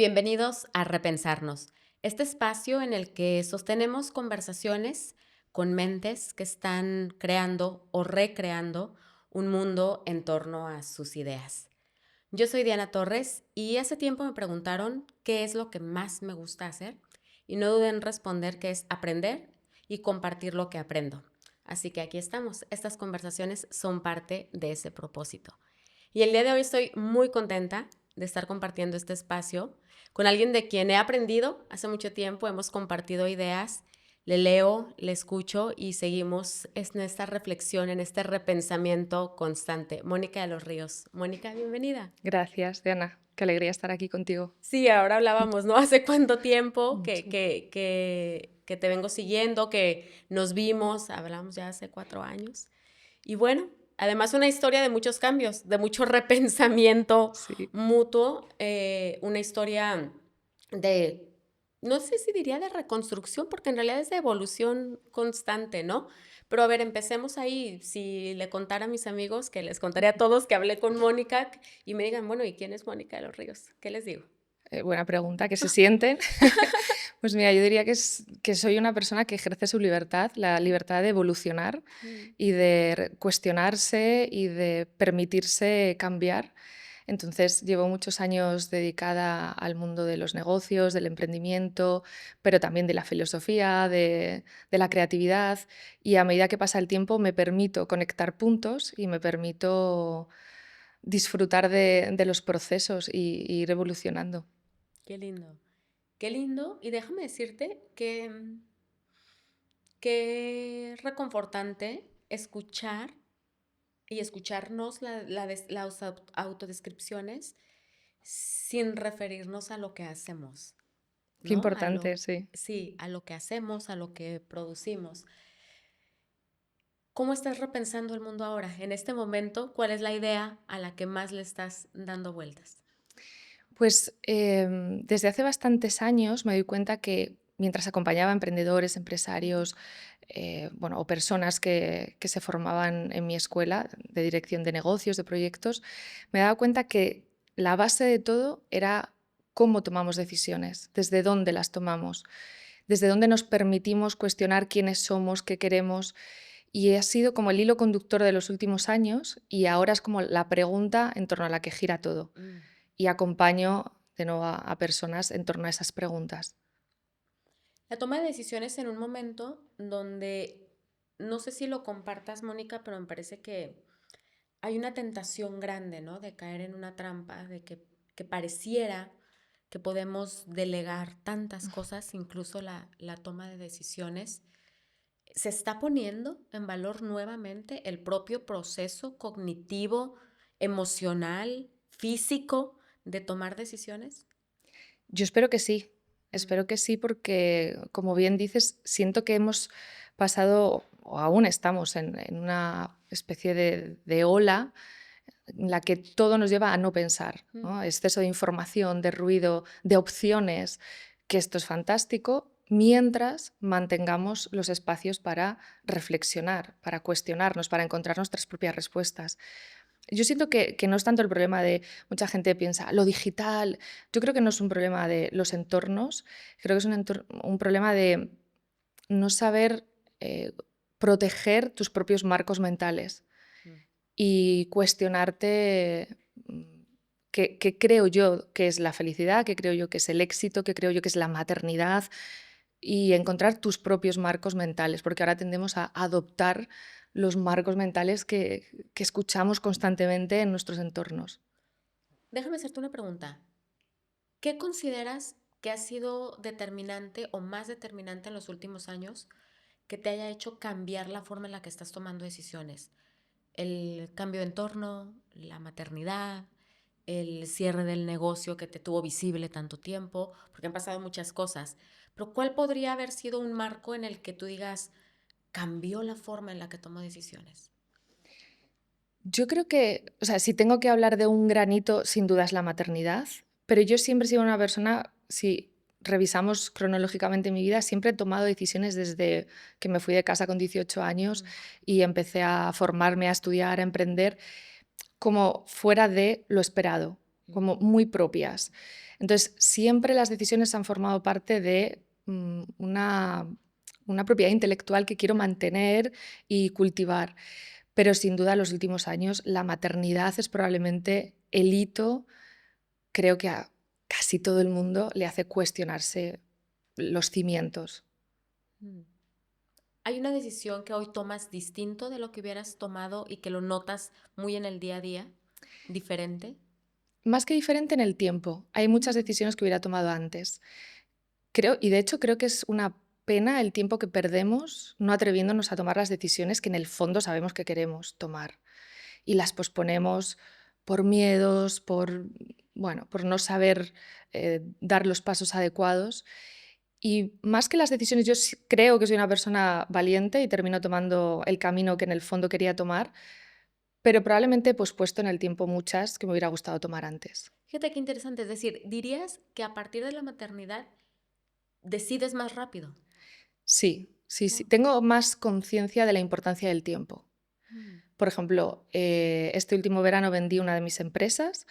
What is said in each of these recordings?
Bienvenidos a Repensarnos, este espacio en el que sostenemos conversaciones con mentes que están creando o recreando un mundo en torno a sus ideas. Yo soy Diana Torres y hace tiempo me preguntaron qué es lo que más me gusta hacer y no duden en responder que es aprender y compartir lo que aprendo. Así que aquí estamos, estas conversaciones son parte de ese propósito. Y el día de hoy estoy muy contenta de estar compartiendo este espacio con alguien de quien he aprendido hace mucho tiempo, hemos compartido ideas, le leo, le escucho y seguimos en esta reflexión, en este repensamiento constante. Mónica de los Ríos. Mónica, bienvenida. Gracias, Diana. Qué alegría estar aquí contigo. Sí, ahora hablábamos, ¿no? ¿Hace cuánto tiempo que, Mucho. que, que, que te vengo siguiendo, que nos vimos? Hablamos ya hace 4 años. Y bueno, además una historia de muchos cambios, de mucho repensamiento Sí. mutuo, una historia de, no sé si diría de reconstrucción, porque en realidad es de evolución constante, ¿no? Pero a ver, empecemos ahí. Si le contara a mis amigos, que les contaré a todos que hablé con Mónica y me digan, bueno, ¿y quién es Mónica de los Ríos? ¿Qué les digo? Buena pregunta. ¿Qué se sienten? Pues mira, yo diría que soy una persona que ejerce su libertad, la libertad de evolucionar Mm. y de cuestionarse y de permitirse cambiar. Entonces, llevo muchos años dedicada al mundo de los negocios, del emprendimiento, pero también de la filosofía, de la creatividad. Y a medida que pasa el tiempo, me permito conectar puntos y me permito disfrutar de los procesos y ir evolucionando. Qué lindo. Qué lindo. Y déjame decirte que reconfortante escuchar y escucharnos las autodescripciones sin referirnos a lo que hacemos, Qué ¿no? importante, sí. Sí, a lo que hacemos, a lo que producimos. ¿Cómo estás repensando el mundo ahora? En este momento, ¿cuál es la idea a la que más le estás dando vueltas? Pues desde hace bastantes años me doy cuenta que mientras acompañaba a emprendedores, empresarios, bueno, o personas que se formaban en mi escuela de dirección de negocios, de proyectos, me daba cuenta que la base de todo era cómo tomamos decisiones, desde dónde las tomamos, desde dónde nos permitimos cuestionar quiénes somos, qué queremos. Y ha sido como el hilo conductor de los últimos años y ahora es como la pregunta en torno a la que gira todo. Mm. Y acompaño de nuevo a personas en torno a esas preguntas. La toma de decisiones en un momento donde, no sé si lo compartas, Mónica, pero me parece que hay una tentación grande, ¿no? De caer en una trampa, que pareciera que podemos delegar tantas cosas, incluso la toma de decisiones. ¿Se está poniendo en valor nuevamente el propio proceso cognitivo, emocional, físico de tomar decisiones? Yo Mm. espero que sí porque, como bien dices, siento que hemos pasado o aún estamos en una especie de ola en la que todo nos lleva a no pensar, Mm. ¿no? Exceso de información, de ruido, de opciones, que esto es fantástico, mientras mantengamos los espacios para reflexionar, para cuestionarnos, para encontrar nuestras propias respuestas. Yo siento que no es tanto el problema de mucha gente piensa lo digital. Yo creo que no es un problema de los entornos, creo que es un problema de no saber proteger tus propios marcos mentales Mm. y cuestionarte qué creo yo que es la felicidad, qué creo yo que es el éxito, qué creo yo que es la maternidad y encontrar tus propios marcos mentales, porque ahora tendemos a adoptar los marcos mentales que escuchamos constantemente en nuestros entornos. Déjame hacerte una pregunta. ¿Qué consideras que ha sido determinante o más determinante en los últimos años que te haya hecho cambiar la forma en la que estás tomando decisiones? El cambio de entorno, la maternidad, el cierre del negocio que te tuvo visible tanto tiempo, porque han pasado muchas cosas. Pero ¿cuál podría haber sido un marco en el que tú digas, cambió la forma en la que tomo decisiones? Yo creo que, o sea, si tengo que hablar de un granito, sin duda es la maternidad, pero yo siempre he sido una persona, si revisamos cronológicamente mi vida, siempre he tomado decisiones desde que me fui de casa con 18 años Mm. y empecé a formarme, a estudiar, a emprender, como fuera de lo esperado. como muy propias. Entonces, siempre las decisiones han formado parte de una propiedad intelectual que quiero mantener y cultivar. Pero sin duda, en los últimos años, la maternidad es probablemente el hito, creo que a casi todo el mundo le hace cuestionarse los cimientos. Mm. ¿Hay una decisión que hoy tomas distinto de lo que hubieras tomado y que lo notas muy en el día a día? ¿Diferente? Más que diferente en el tiempo, hay muchas Mm. decisiones que hubiera tomado antes. Creo, y de hecho creo que es una pena el tiempo que perdemos no atreviéndonos a tomar las decisiones que en el fondo sabemos que queremos tomar y las posponemos por miedos, por, bueno, por no saber dar los pasos adecuados. Y más que las decisiones, yo creo que soy una persona valiente y termino tomando el camino que en el fondo quería tomar, pero probablemente he pospuesto en el tiempo muchas que me hubiera gustado tomar antes. Fíjate qué interesante. Es decir, dirías que a partir de la maternidad decides más rápido. Sí, sí, sí. Wow. Tengo más conciencia de la importancia del tiempo. Mm. Por ejemplo, este último verano vendí una de mis empresas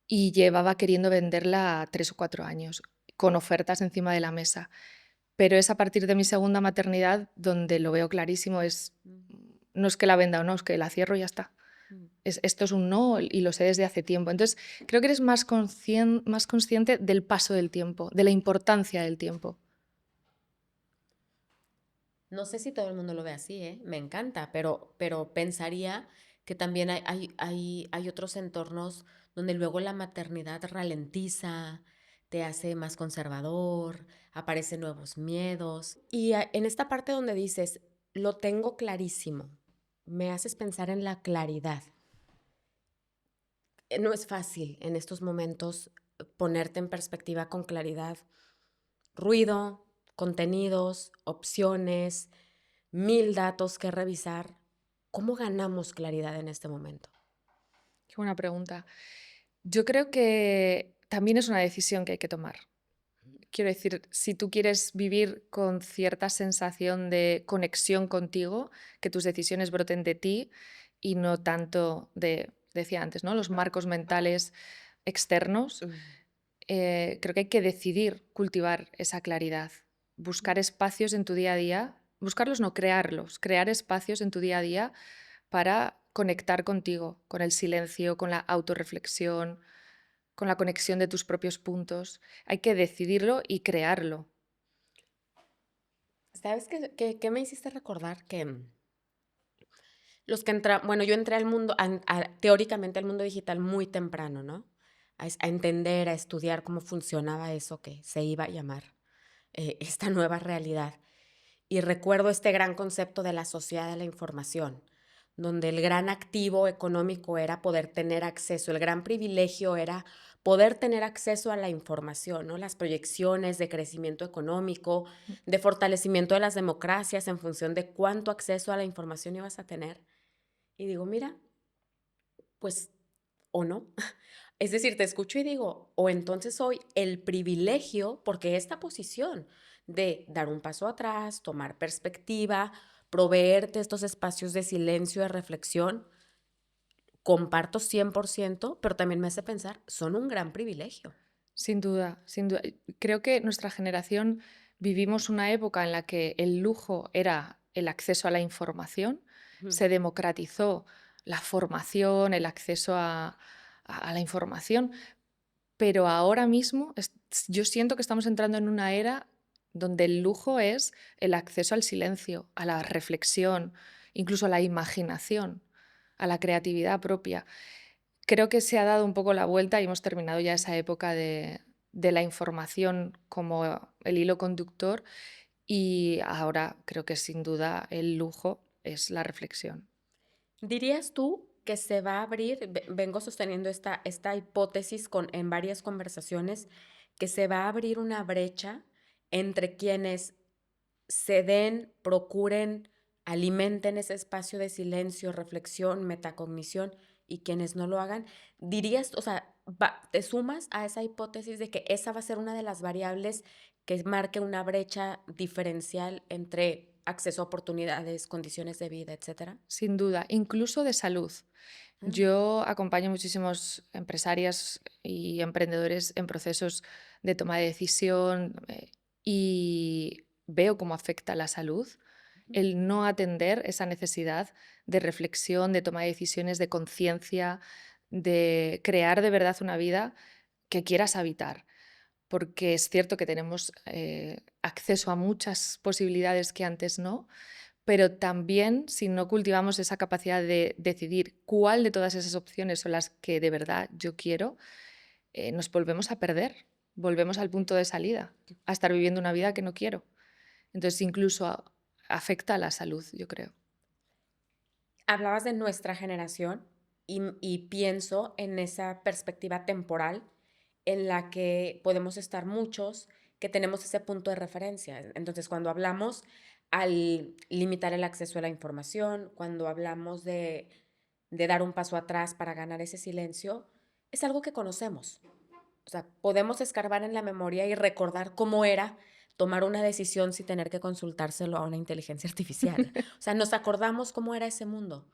y llevaba queriendo venderla 3 o 4 años, con ofertas encima de la mesa. Pero es a partir de mi segunda maternidad donde lo veo clarísimo, Mm. no es que la venda o no, es que la cierro y ya está. Mm. Esto es un no y lo sé desde hace tiempo. Entonces, creo que eres más consciente del paso del tiempo, de la importancia del tiempo. No sé si todo el mundo lo ve así, ¿eh? Me encanta, pero pensaría que también hay otros entornos donde luego la maternidad ralentiza, te hace más conservador, aparecen nuevos miedos. Y en esta parte donde dices, lo tengo clarísimo, me haces pensar en la claridad. No es fácil en estos momentos ponerte en perspectiva con claridad. Ruido, contenidos, opciones, 1000 datos que revisar. ¿Cómo ganamos claridad en este momento? Qué buena pregunta. Yo creo que también es una decisión que hay que tomar. Quiero decir, si tú quieres vivir con cierta sensación de conexión contigo, que tus decisiones broten de ti y no tanto de, decía antes, ¿no? Los marcos mentales externos, Mm. creo que hay que decidir cultivar esa claridad, buscar espacios en tu día a día, buscarlos, no crearlos, crear espacios en tu día a día para conectar contigo, con el silencio, con la autorreflexión, con la conexión de tus propios puntos. Hay que decidirlo y crearlo. ¿Sabes qué me hiciste recordar? Que los que entran, bueno, yo entré al mundo, teóricamente al mundo digital muy temprano, ¿no? A entender, a estudiar cómo funcionaba eso que se iba a llamar esta nueva realidad. Y recuerdo este gran concepto de la sociedad de la información, donde el gran activo económico era poder tener acceso, el gran privilegio era poder tener acceso a la información, ¿no? Las proyecciones de crecimiento económico, de fortalecimiento de las democracias en función de cuánto acceso a la información ibas a tener. Y digo, mira, pues, o no. Es decir, te escucho y digo, o entonces hoy el privilegio, porque esta posición de dar un paso atrás, tomar perspectiva, proveerte estos espacios de silencio, de reflexión, comparto 100%, pero también me hace pensar, son un gran privilegio. Sin duda, sin duda. Creo que nuestra generación vivimos una época en la que el lujo era el acceso a la información, Ujú. se democratizó la formación, el acceso a la información, pero ahora mismo yo siento que estamos entrando en una era donde el lujo es el acceso al silencio, a la reflexión, incluso a la imaginación, a la creatividad propia. Creo que se ha dado un poco la vuelta y hemos terminado ya esa época de la información como el hilo conductor y ahora creo que sin duda el lujo es la reflexión. ¿Dirías tú que se va a abrir, vengo sosteniendo esta hipótesis en varias conversaciones, que se va a abrir una brecha entre quienes se den, procuren, alimenten ese espacio de silencio, reflexión, metacognición y quienes no lo hagan? Dirías, o sea, ¿te sumas a esa hipótesis de que esa va a ser una de las variables que marque una brecha diferencial entre acceso a oportunidades, condiciones de vida, etcétera? Sin duda, incluso de salud. Mm, Yo acompaño muchísimos empresarias y emprendedores en procesos de toma de decisión y veo cómo afecta la salud ujú. el no atender esa necesidad de reflexión, de toma de decisiones, de conciencia, de crear de verdad una vida que quieras habitar. Porque es cierto que tenemos acceso a muchas posibilidades que antes no, pero también si no cultivamos esa capacidad de decidir cuál de todas esas opciones son las que de verdad yo quiero, nos volvemos a perder, volvemos al punto de salida, a estar viviendo una vida que no quiero. Entonces incluso afecta a la salud, yo creo. Hablabas de nuestra generación y pienso en esa perspectiva temporal en la que podemos estar muchos que tenemos ese punto de referencia. Entonces, cuando hablamos al limitar el acceso a la información, cuando hablamos de dar un paso atrás para ganar ese silencio, es algo que conocemos. O sea, podemos escarbar en la memoria y recordar cómo era tomar una decisión sin tener que consultárselo a una inteligencia artificial. O sea, nos acordamos cómo era ese mundo.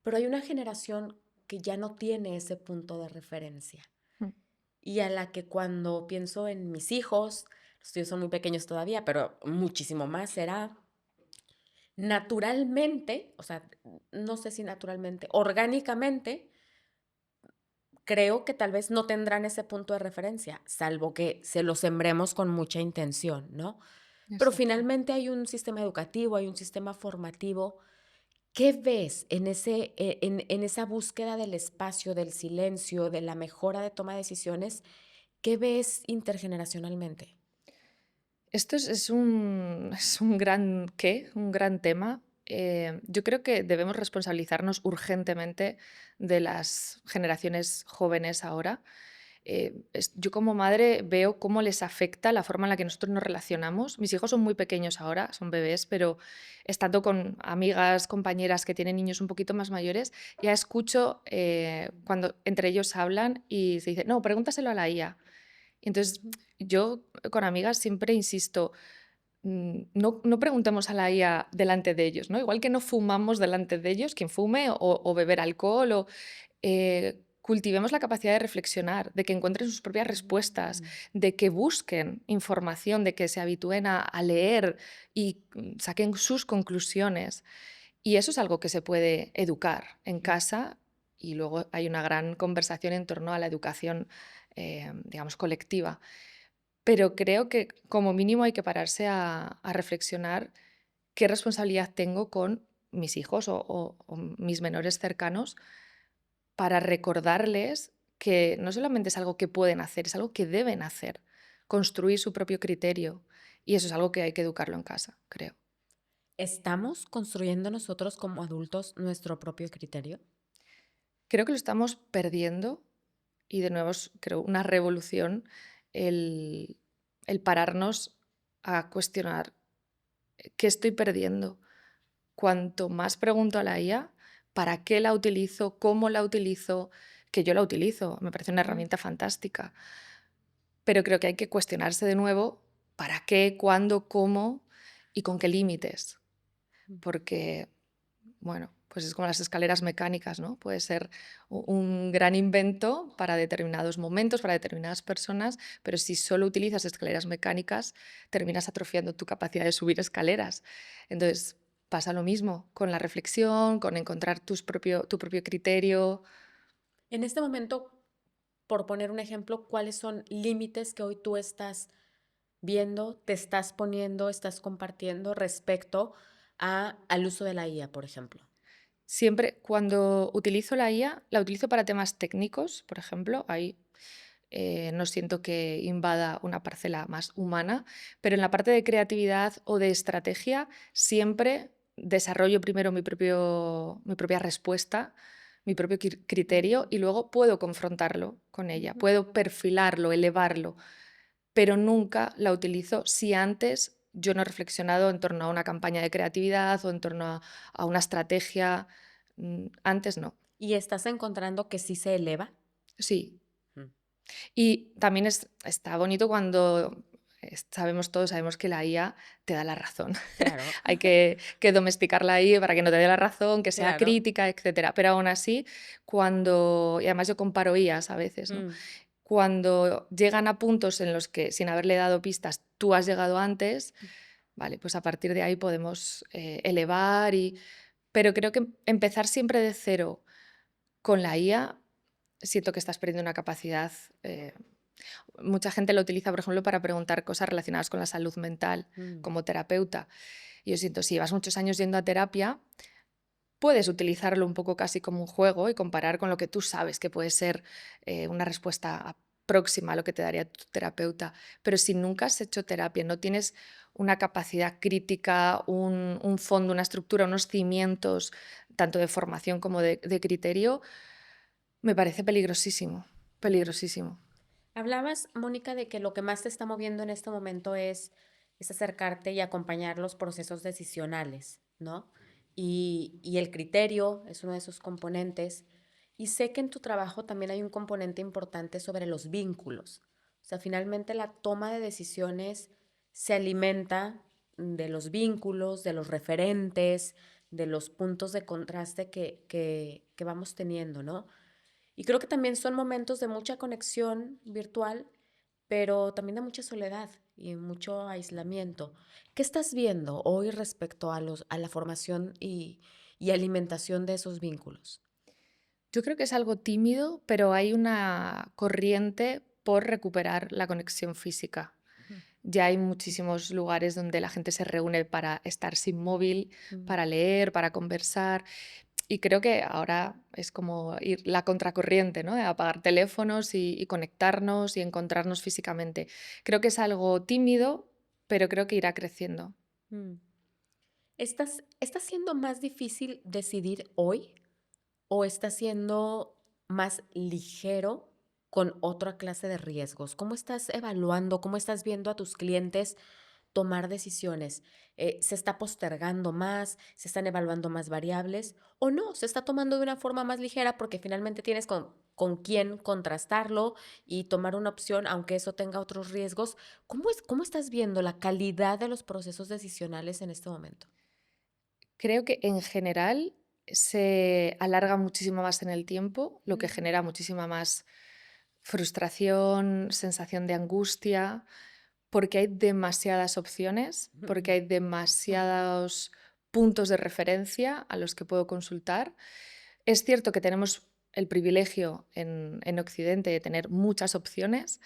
Pero hay una generación que ya no tiene ese punto de referencia y a la que cuando pienso en mis hijos, los tuyos son muy pequeños todavía, pero muchísimo más será naturalmente, o sea, no sé si naturalmente, orgánicamente, creo que tal vez no tendrán ese punto de referencia, salvo que se lo sembremos con mucha intención, ¿no? Pero Exacto. finalmente hay un sistema educativo, hay un sistema formativo. ¿Qué ves en en esa búsqueda del espacio, del silencio, de la mejora de toma de decisiones? ¿Qué ves intergeneracionalmente? Esto es un gran qué, un gran tema. Yo creo que debemos responsabilizarnos urgentemente de las generaciones jóvenes ahora. Yo como madre veo cómo les afecta la forma en la que nosotros nos relacionamos. Mis hijos son muy pequeños ahora, son bebés, pero estando con amigas, compañeras que tienen niños un poquito más mayores, ya escucho cuando entre ellos hablan y se dice, no, pregúntaselo a la IA. Entonces, Ujú. yo con amigas siempre insisto, no preguntemos a la IA delante de ellos, ¿no? Igual que no fumamos delante de ellos, quien fume o beber alcohol, cultivemos la capacidad de reflexionar, de que encuentren sus propias respuestas, Mm. de que busquen información, de que se habitúen a leer y saquen sus conclusiones. Y eso es algo que se puede educar en casa y luego hay una gran conversación en torno a la educación, digamos, colectiva. Pero creo que como mínimo hay que pararse a reflexionar qué responsabilidad tengo con mis hijos o mis menores cercanos para recordarles que no solamente es algo que pueden hacer, es algo que deben hacer, construir su propio criterio. Y eso es algo que hay que educarlo en casa, creo. ¿Estamos construyendo nosotros como adultos nuestro propio criterio? Creo que lo estamos perdiendo y de nuevo es, creo, una revolución el, el pararnos a cuestionar qué estoy perdiendo. Cuanto más pregunto a la IA, ¿para qué la utilizo? ¿Cómo la utilizo? Que yo la utilizo, me parece una Ujú. herramienta fantástica, pero creo que hay que cuestionarse de nuevo para qué, cuándo, cómo y con qué límites, porque, bueno, pues es como las escaleras mecánicas, ¿no? Puede ser un gran invento para determinados momentos, para determinadas personas, pero si solo utilizas escaleras mecánicas, terminas atrofiando tu capacidad de subir escaleras. Entonces, pasa lo mismo con la reflexión, con encontrar tu propio criterio. En este momento, por poner un ejemplo, ¿cuáles son límites que hoy tú estás viendo, te estás poniendo, estás compartiendo respecto al uso de la IA, por ejemplo? Siempre cuando utilizo la IA, la utilizo para temas técnicos, por ejemplo, ahí no siento que invada una parcela más humana, pero en la parte de creatividad o de estrategia siempre desarrollo primero mi propia respuesta, mi propio criterio y luego puedo confrontarlo con ella, Ujú. puedo perfilarlo, elevarlo, pero nunca la utilizo si antes yo no he reflexionado en torno a una campaña de creatividad o en torno a una estrategia. Antes no. ¿Y estás encontrando que sí se eleva? Sí, Mm. y también está bonito cuando sabemos que la IA te da la razón. Claro, Hay que domesticar la IA para que no te dé la razón, que sea claro. crítica, etcétera. Pero aún así, cuando y además yo comparo IAs a veces, ¿no? Mm, Cuando llegan a puntos en los que, sin haberle dado pistas, tú has llegado antes, vale, pues a partir de ahí podemos, elevar pero creo que empezar siempre de cero con la IA, siento que estás perdiendo una capacidad, mucha gente lo utiliza, por ejemplo, para preguntar cosas relacionadas con la salud mental, mm. como terapeuta. Y yo siento, si llevas muchos años yendo a terapia, puedes utilizarlo un poco casi como un juego y comparar con lo que tú sabes que puede ser una respuesta próxima a lo que te daría tu terapeuta. Pero si nunca has hecho terapia, no tienes una capacidad crítica, un fondo, una estructura, unos cimientos, tanto de formación como de criterio, me parece peligrosísimo, Mm. peligrosísimo. Hablabas, Mónica, de que lo que más te está moviendo en este momento es acercarte y acompañar los procesos decisionales, ¿no? Y el criterio es uno de esos componentes. Y sé que en tu trabajo también hay un componente importante sobre los vínculos. O sea, finalmente la toma de decisiones se alimenta de los vínculos, de los referentes, de los puntos de contraste que vamos teniendo, ¿no? Y creo que también son momentos de mucha conexión virtual, pero también de mucha soledad y mucho aislamiento. ¿Qué estás viendo hoy respecto a la formación y alimentación de esos vínculos? Yo creo que es algo tímido, pero hay una corriente por recuperar la conexión física. Mm, Ya hay muchísimos lugares donde la gente se reúne para estar sin móvil, para leer, para conversar. Y creo que ahora es como ir la contracorriente, ¿no? De apagar teléfonos y conectarnos y encontrarnos físicamente. Creo que es algo tímido, pero creo que irá creciendo. mm. ¿Está siendo más difícil decidir hoy o está siendo más ligero con otra clase de riesgos? ¿Cómo estás evaluando, cómo estás viendo a tus clientes tomar decisiones? ¿Se está postergando más? ¿Se están evaluando más variables? ¿O no? ¿Se está tomando de una forma más ligera porque finalmente tienes con quién contrastarlo y tomar una opción, aunque eso tenga otros riesgos? ¿Cómo estás viendo la calidad de los procesos decisionales en este momento? Creo que en general se alarga muchísimo más en el tiempo, lo que Mm, genera muchísima más frustración, sensación de angustia, porque hay demasiadas opciones, porque hay demasiados puntos de referencia a los que puedo consultar. Es cierto que tenemos el privilegio en Occidente de tener muchas opciones,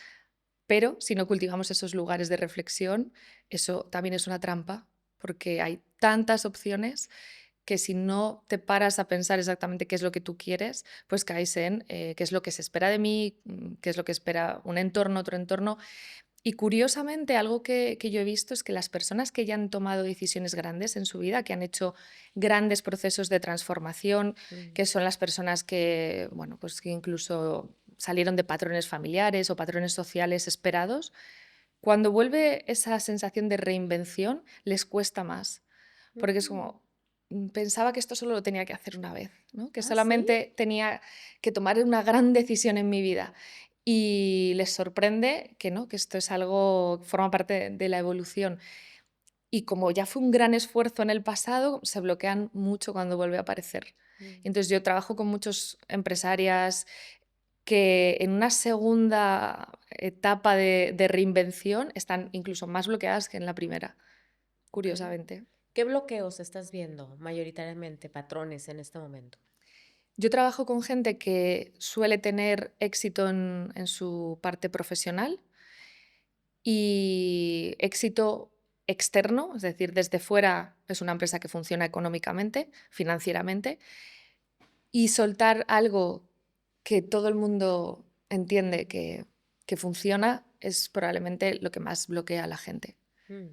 pero si no cultivamos esos lugares de reflexión, eso también es una trampa, porque hay tantas opciones que si no te paras a pensar exactamente qué es lo que tú quieres, pues caes en qué es lo que se espera de mí, qué es lo que espera un entorno, otro entorno. Y curiosamente, algo que yo he visto es que las personas que ya han tomado decisiones grandes en su vida, que han hecho grandes procesos de transformación, mm, que son las personas que, bueno, pues que incluso salieron de patrones familiares o patrones sociales esperados, cuando vuelve esa sensación de reinvención, les cuesta más, porque es mm. como, pensaba que esto solo lo tenía que hacer una vez, ¿no? Que ¿Ah, sí? solamente tenía que tomar una gran decisión en mi vida. Y les sorprende que no, que esto es algo que forma parte de la evolución. Y como ya fue un gran esfuerzo en el pasado, se bloquean mucho cuando vuelve a aparecer. Mm. Entonces yo trabajo con muchas empresarias que en una segunda etapa de reinvención están incluso más bloqueadas que en la primera, Ok. curiosamente. ¿Qué bloqueos estás viendo mayoritariamente, patrones en este momento? Yo trabajo con gente que suele tener éxito en su parte profesional y éxito externo, es decir, desde fuera es una empresa que funciona económicamente, financieramente, y soltar algo que todo el mundo entiende que funciona es probablemente lo que más bloquea a la gente. Mm.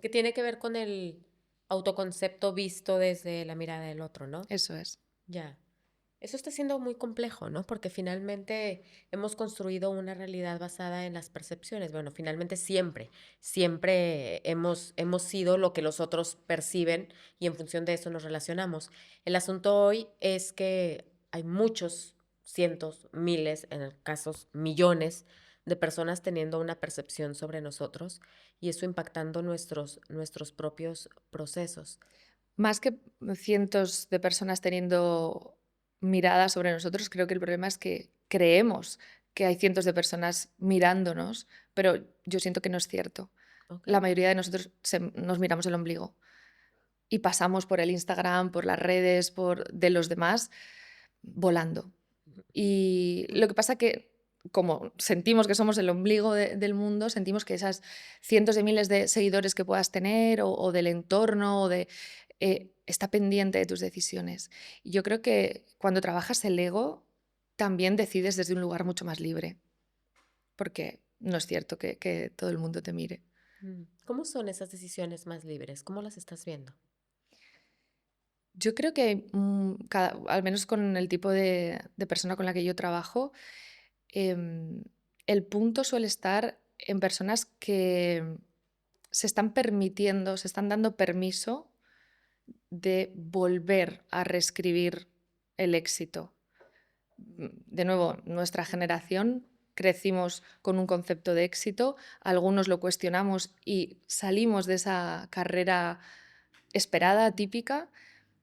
Que tiene que ver con el autoconcepto visto desde la mirada del otro, ¿no? Eso es. Ya. Eso está siendo muy complejo, ¿no? Porque finalmente hemos construido una realidad basada en las percepciones. Bueno, finalmente siempre hemos sido lo que los otros perciben y en función de eso nos relacionamos. El asunto hoy es que hay muchos, cientos, miles, en casos millones de personas teniendo una percepción sobre nosotros y eso impactando nuestros propios procesos. Más que cientos de personas teniendo miradas sobre nosotros, creo que el problema es que creemos que hay cientos de personas mirándonos, pero yo siento que no es cierto. ¿Ok? La mayoría de nosotros nos miramos el ombligo y pasamos por el Instagram, por las redes, por de los demás, volando. Y lo que pasa que, como sentimos que somos el ombligo del mundo, sentimos que esas cientos de miles de seguidores que puedas tener o del entorno está pendiente de tus decisiones. Y yo creo que cuando trabajas el ego, también decides desde un lugar mucho más libre, porque no es cierto que todo el mundo te mire. ¿Cómo son esas decisiones más libres? ¿Cómo las estás viendo? Yo creo que, al menos con el tipo de persona con la que yo trabajo, em, el punto suele estar en personas que se están permitiendo, se están dando permiso de volver a reescribir el éxito. De nuevo, nuestra generación crecimos con un concepto de éxito, algunos lo cuestionamos y salimos de esa carrera esperada, típica,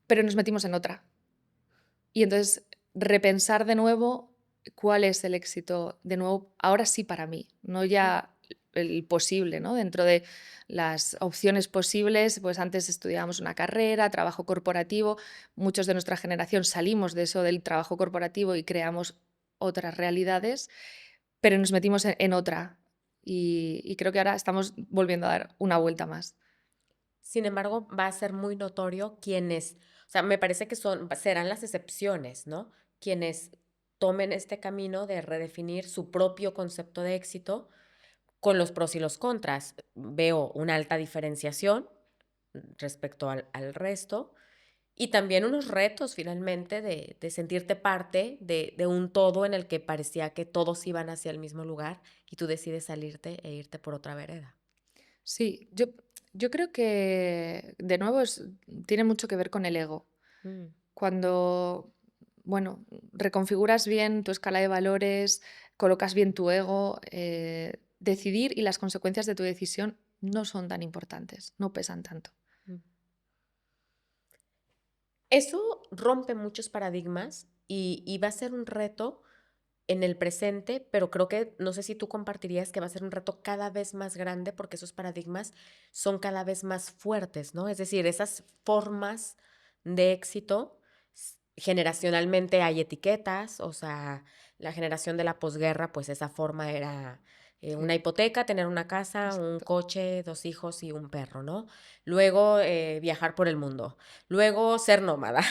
pero nos metimos en otra. Y entonces repensar de nuevo cuál es el éxito, de nuevo, ahora sí para mí, no ya el posible, ¿no? Dentro de las opciones posibles, pues antes estudiábamos una carrera, trabajo corporativo, muchos de nuestra generación salimos de eso del trabajo corporativo y creamos otras realidades, pero nos metimos en otra y creo que ahora estamos volviendo a dar una vuelta más. Sin embargo, va a ser muy notorio quienes, o sea, me parece que serán las excepciones, ¿no? Quienes tomen este camino de redefinir su propio concepto de éxito con los pros y los contras. Veo una alta diferenciación respecto al resto y también unos retos finalmente de sentirte parte de un todo en el que parecía que todos iban hacia el mismo lugar y tú decides salirte e irte por otra vereda. Sí, yo creo que de nuevo tiene mucho que ver con el ego. Mm. Cuando, bueno, reconfiguras bien tu escala de valores, colocas bien tu ego, decidir y las consecuencias de tu decisión no son tan importantes, no pesan tanto. Mm. Eso rompe muchos paradigmas y va a ser un reto en el presente, pero creo que, no sé si tú compartirías que va a ser un reto cada vez más grande porque esos paradigmas son cada vez más fuertes, ¿no? Es decir, esas formas de éxito, generacionalmente hay etiquetas, o sea, la generación de la posguerra, pues esa forma era Sí, una hipoteca, tener una casa, un exacto. coche, 2 hijos y un perro, ¿no? Luego viajar por el mundo, luego ser nómada,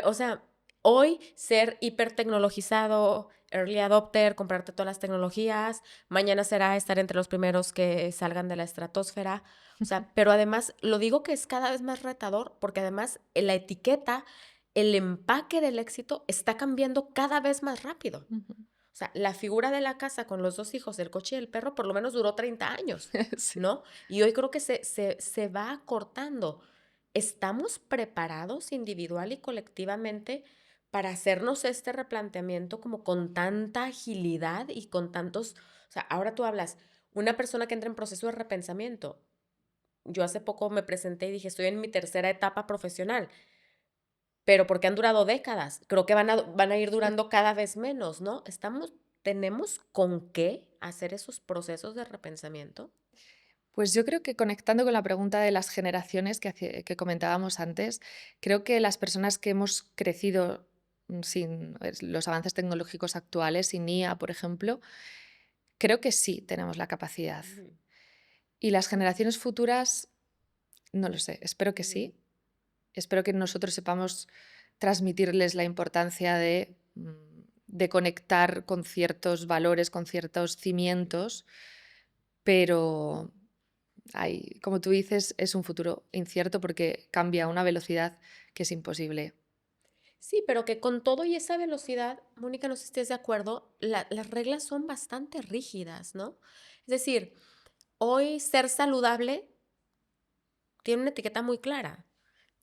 o sea, hoy ser hipertecnologizado, early adopter, comprarte todas las tecnologías, mañana será estar entre los primeros que salgan de la estratosfera, o sea, pero además lo digo que es cada vez más retador porque además la etiqueta, el empaque del éxito está cambiando cada vez más rápido. Ujú. O sea, la figura de la casa con los 2 hijos, el coche y el perro, por lo menos duró 30 años, Sí. ¿no? Y hoy creo que se va acortando. ¿Estamos preparados individual y colectivamente para hacernos este replanteamiento como con tanta agilidad y con tantos, o sea, ahora tú hablas, una persona que entra en proceso de repensamiento. Yo hace poco me presenté y dije, estoy en mi tercera etapa profesional, pero porque han durado décadas. Creo que van a ir Sí. durando cada vez menos, ¿no? ¿Tenemos con qué hacer esos procesos de repensamiento? Pues yo creo que conectando con la pregunta de las generaciones que comentábamos antes, creo que las personas que hemos crecido sin los avances tecnológicos actuales, sin IA, por ejemplo, creo que sí tenemos la capacidad. Ujú, Y las generaciones futuras, no lo sé, espero que ujú. sí. Espero que nosotros sepamos transmitirles la importancia de conectar con ciertos valores, con ciertos cimientos, pero como tú dices, es un futuro incierto porque cambia a una velocidad que es imposible. Sí, pero que con todo y esa velocidad, Mónica, no sé si estés de acuerdo, las reglas son bastante rígidas, ¿no? Es decir, hoy ser saludable tiene una etiqueta muy clara.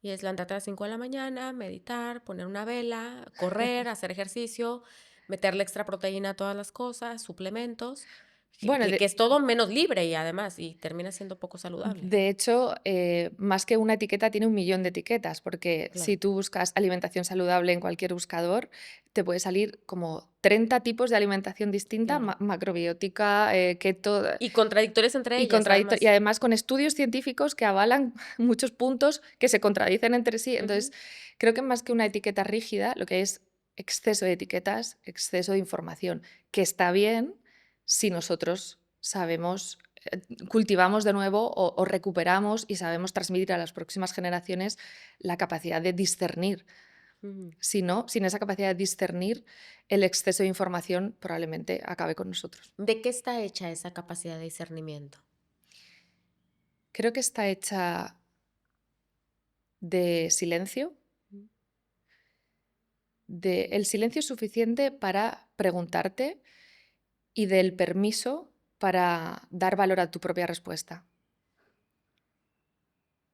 Y es levantarte a las 5 de la mañana, meditar, poner una vela, correr, hacer ejercicio. meterle extra proteína a todas las cosas, suplementos, Bueno, que es todo menos libre y además, y termina siendo poco saludable. de hecho, más que una etiqueta, tiene 1 millón de etiquetas, porque si Claro. tú buscas alimentación saludable en cualquier buscador, te puede salir como 30 tipos de alimentación distinta, Claro. macrobiótica, keto, Y contradictorias entre y ellas, y además. además con estudios científicos que avalan muchos puntos que se contradicen entre sí. Entonces, Ujú. creo que más que una etiqueta rígida, lo que hay es exceso de etiquetas, exceso de información, que está bien si nosotros sabemos, cultivamos de nuevo o recuperamos y sabemos transmitir a las próximas generaciones la capacidad de discernir. Ujú. Si no, sin esa capacidad de discernir, el exceso de información probablemente acabe con nosotros. ¿De qué está hecha esa capacidad de discernimiento? Creo que está hecha de silencio, Mm. de el silencio suficiente para preguntarte y del permiso para dar valor a tu propia respuesta.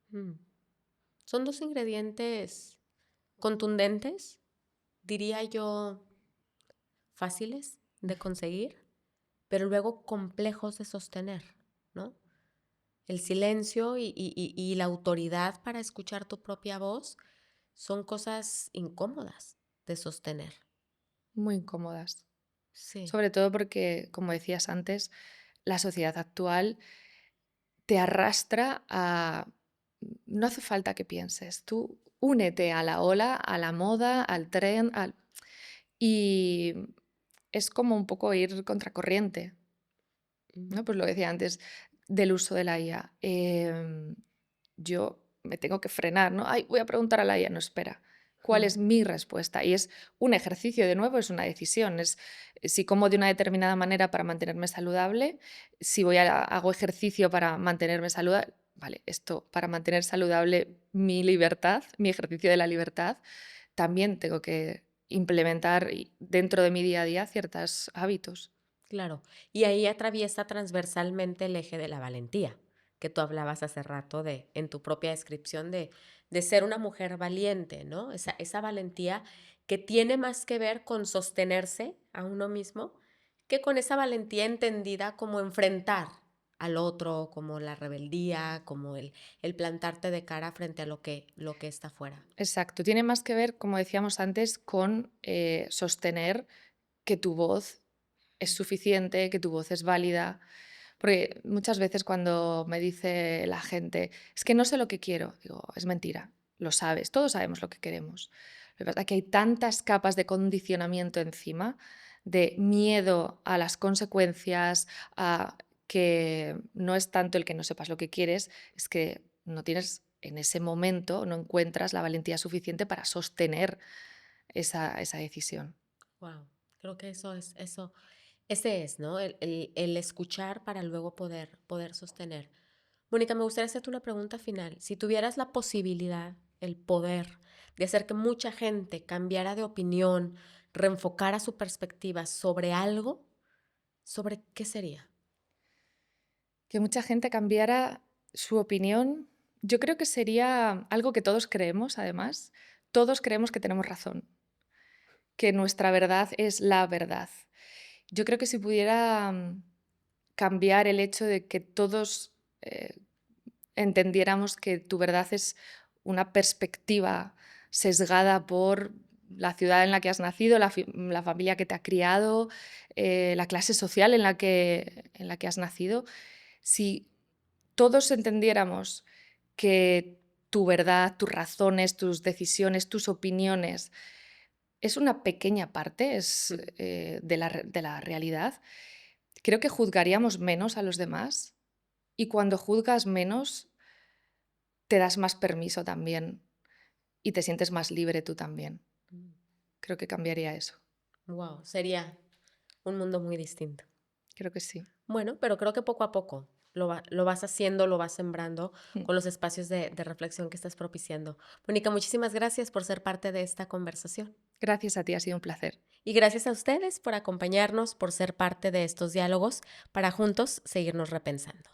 Mm. Son 2 ingredientes contundentes, diría yo, fáciles de conseguir, pero luego complejos de sostener, ¿no? El silencio y la autoridad para escuchar tu propia voz son cosas incómodas de sostener. Muy incómodas. Sí. Sobre todo porque, como decías antes, la sociedad actual te arrastra a... No hace falta que pienses, tú únete a la ola, a la moda, al tren, y es como un poco ir contracorriente, Mm. ¿no? Pues lo decía antes del uso de la IA. Yo me tengo que frenar, ¿no? Ay, voy a preguntar a la IA, no, espera. ¿Cuál Mm. es mi respuesta? Y es un ejercicio, de nuevo, es una decisión. Es si como de una determinada manera para mantenerme saludable, si hago ejercicio para mantenerme saludable, vale, esto para mantener saludable mi libertad, mi ejercicio de la libertad, también tengo que implementar dentro de mi día a día ciertos hábitos. Claro. Y ahí atraviesa transversalmente el eje de la valentía, que tú hablabas hace rato en tu propia descripción de ser una mujer valiente, ¿no? Esa valentía que tiene más que ver con sostenerse a uno mismo que con esa valentía entendida como enfrentar al otro, como la rebeldía, como el plantarte de cara frente a lo que está afuera. Exacto, tiene más que ver, como decíamos antes, con sostener que tu voz es suficiente, que tu voz es válida. Porque muchas veces cuando me dice la gente, es que no sé lo que quiero, digo, es mentira, lo sabes, todos sabemos lo que queremos. Lo que pasa es que hay tantas capas de condicionamiento encima, de miedo a las consecuencias, a que no es tanto el que no sepas lo que quieres, es que no tienes en ese momento, no encuentras la valentía suficiente para sostener esa decisión. Wow, creo que ese es, ¿no? El escuchar para luego poder sostener. Mónica, me gustaría hacerte una pregunta final. Si tuvieras la posibilidad, el poder de hacer que mucha gente cambiara de opinión, reenfocara su perspectiva sobre algo, ¿sobre qué sería? Que mucha gente cambiara su opinión, yo creo que sería algo que todos creemos, además. Todos creemos que tenemos razón, que nuestra verdad es la verdad. Yo creo que si pudiera cambiar el hecho de que todos entendiéramos que tu verdad es una perspectiva sesgada por la ciudad en la que has nacido, la familia que te ha criado, la clase social en la que has nacido, si todos entendiéramos que tu verdad, tus razones, tus decisiones, tus opiniones es una pequeña parte de la realidad, creo que juzgaríamos menos a los demás y cuando juzgas menos te das más permiso también y te sientes más libre tú también. Creo que cambiaría eso. Wow, sería un mundo muy distinto. Creo que sí. Bueno, pero creo que poco a poco lo vas haciendo, lo vas sembrando Mm. con los espacios de reflexión que estás propiciando. Mónica, muchísimas gracias por ser parte de esta conversación. Gracias a ti, ha sido un placer. Y gracias a ustedes por acompañarnos, por ser parte de estos diálogos, para juntos seguirnos repensando.